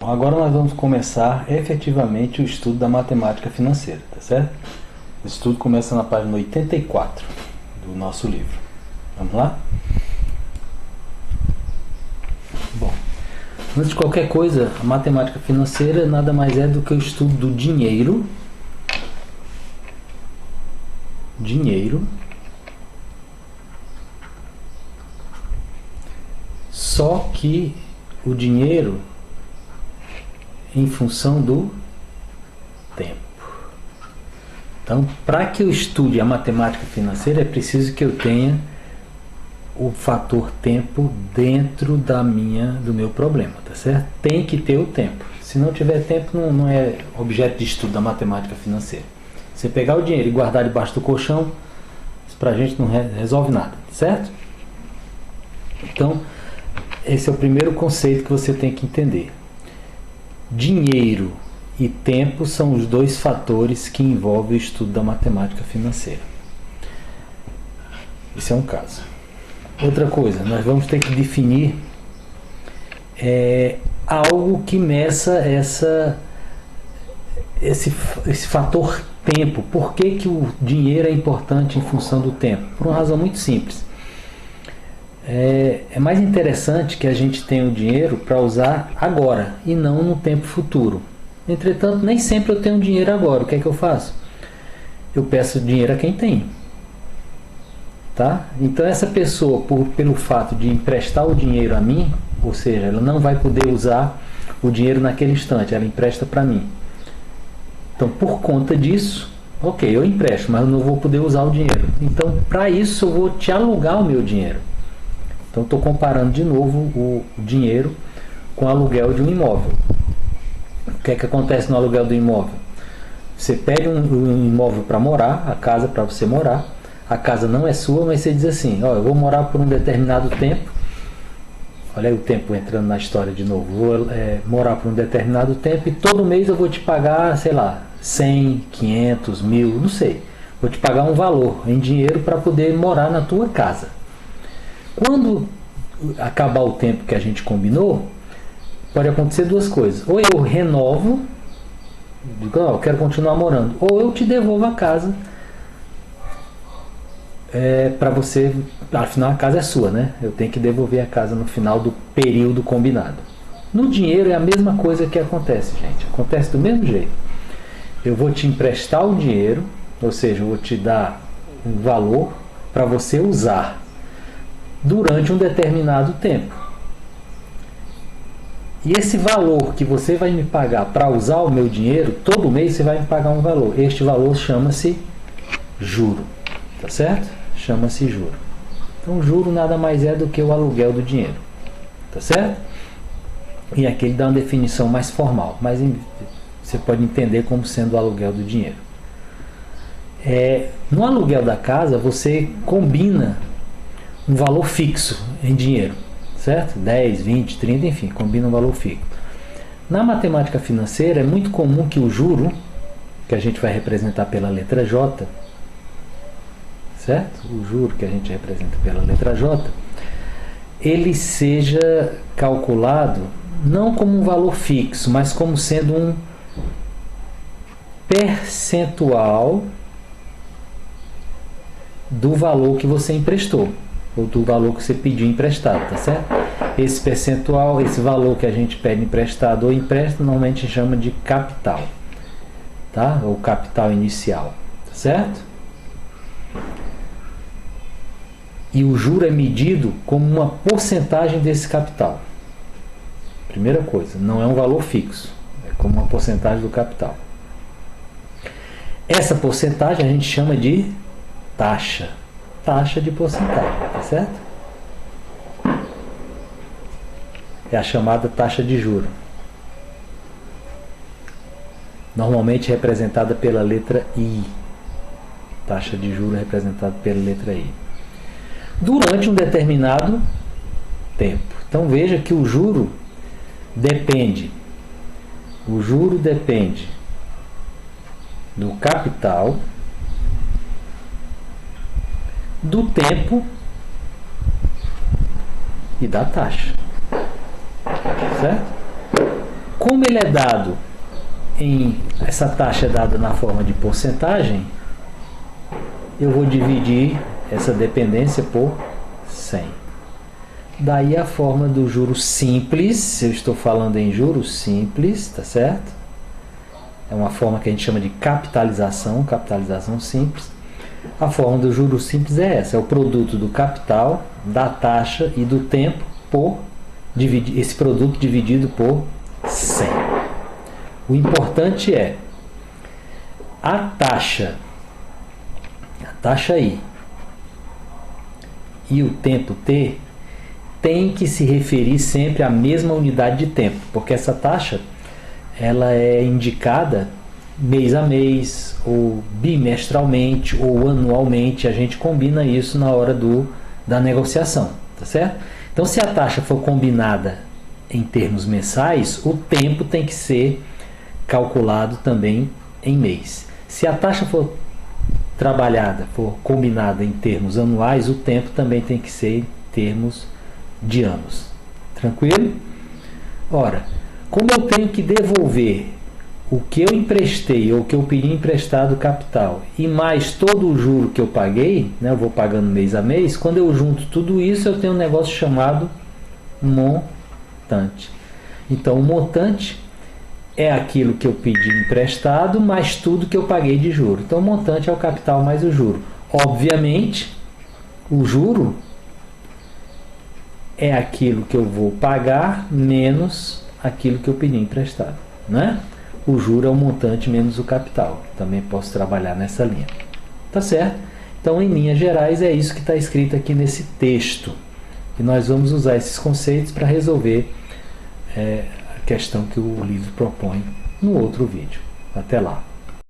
Agora nós vamos começar efetivamente o estudo da matemática financeira, tá certo? O estudo começa na página 84 do nosso livro. Vamos lá? Bom, antes de qualquer coisa, a matemática financeira nada mais é do que o estudo do dinheiro. Só que o dinheiro em função do tempo. Então, para que eu estude a matemática financeira, é preciso que eu tenha o fator tempo dentro do meu problema, tá certo? Tem que ter o tempo. Se não tiver tempo, não é objeto de estudo da matemática financeira. Você pegar o dinheiro e guardar debaixo do colchão, isso pra gente não resolve nada, certo? Então, esse é o primeiro conceito que você tem que entender. Dinheiro e tempo são os dois fatores que envolvem o estudo da matemática financeira. Esse é um caso. Outra coisa, nós vamos ter que definir algo que meça esse fator tempo. Por que o dinheiro é importante em função do tempo? Por uma razão muito simples. É mais interessante que a gente tenha o dinheiro para usar agora e não no tempo futuro. Entretanto, nem sempre eu tenho dinheiro agora. O que é que eu faço? Eu peço dinheiro a quem tem. Tá? Então essa pessoa, pelo fato de emprestar o dinheiro a mim, ou seja, ela não vai poder usar o dinheiro naquele instante, ela empresta para mim. Então, por conta disso, ok, eu empresto, mas eu não vou poder usar o dinheiro. Então, para isso, eu vou te alugar o meu dinheiro. Então, estou comparando de novo o dinheiro com o aluguel de um imóvel. O que é que acontece no aluguel do imóvel? Você pede um imóvel para morar, a casa para você morar. A casa não é sua, mas você diz assim, ó, eu vou morar por um determinado tempo. Olha aí o tempo entrando na história de novo. Vou morar por um determinado tempo e todo mês eu vou te pagar, sei lá, 100, 500, 1000, não sei. Vou te pagar um valor em dinheiro para poder morar na tua casa. Quando acabar o tempo que a gente combinou, pode acontecer duas coisas. Ou eu renovo, digo, eu quero continuar morando, ou eu te devolvo a casa para você, afinal a casa é sua, né? Eu tenho que devolver a casa no final do período combinado. No dinheiro é a mesma coisa que acontece, gente. Acontece do mesmo jeito. Eu vou te emprestar o dinheiro, ou seja, eu vou te dar um valor para você usar durante um determinado tempo. E esse valor que você vai me pagar para usar o meu dinheiro, todo mês você vai me pagar um valor. Este valor chama-se juro, tá certo? Chama-se juro. Então, juro nada mais é do que o aluguel do dinheiro, tá certo? E aqui ele dá uma definição mais formal, mas você pode entender como sendo o aluguel do dinheiro. No aluguel da casa, você combina um valor fixo em dinheiro, certo? 10, 20, 30, enfim, combina um valor fixo. Na matemática financeira é muito comum que o juro, que a gente vai representar pela letra J, certo? O juro que a gente representa pela letra J, ele seja calculado não como um valor fixo, mas como sendo um percentual do valor que você emprestou, ou do valor que você pediu emprestado, tá certo? Esse percentual, esse valor que a gente pede emprestado ou empresta, normalmente chama de capital, tá? Ou capital inicial, tá certo? E o juro é medido como uma porcentagem desse capital. Primeira coisa, não é um valor fixo, é como uma porcentagem do capital. Essa porcentagem a gente chama de taxa. Taxa de porcentagem, tá certo? É a chamada taxa de juro. Normalmente representada pela letra I. Taxa de juro representada pela letra I. Durante um determinado tempo. Então veja que o juro depende do capital, do tempo e da taxa. Certo? Como ele é dado essa taxa é dada na forma de porcentagem, eu vou dividir essa dependência por 100. Daí a forma do juro simples, eu estou falando em juros simples, tá certo? É uma forma que a gente chama de capitalização simples. A forma do juro simples é essa, é o produto do capital, da taxa e do tempo esse produto dividido por 100. O importante é a taxa I e o tempo T tem que se referir sempre à mesma unidade de tempo, porque essa taxa ela é indicada mês a mês, ou bimestralmente, ou anualmente. A gente combina isso na hora da negociação, tá certo? Então, se a taxa for combinada em termos mensais, o tempo tem que ser calculado também em mês. Se a taxa for combinada em termos anuais, o tempo também tem que ser em termos de anos. Tranquilo? Ora, como eu tenho que devolver o que eu emprestei ou que eu pedi emprestado capital e mais todo o juro que eu paguei, né, eu vou pagando mês a mês, quando eu junto tudo isso eu tenho um negócio chamado montante. Então o montante é aquilo que eu pedi emprestado mais tudo que eu paguei de juro. Então o montante é o capital mais o juro. Obviamente, o juro é aquilo que eu vou pagar menos aquilo que eu pedi emprestado, né? O juro é o montante menos o capital. Também posso trabalhar nessa linha. Tá certo? Então, em linhas gerais, é isso que está escrito aqui nesse texto. E nós vamos usar esses conceitos para resolver a questão que o livro propõe no outro vídeo. Até lá!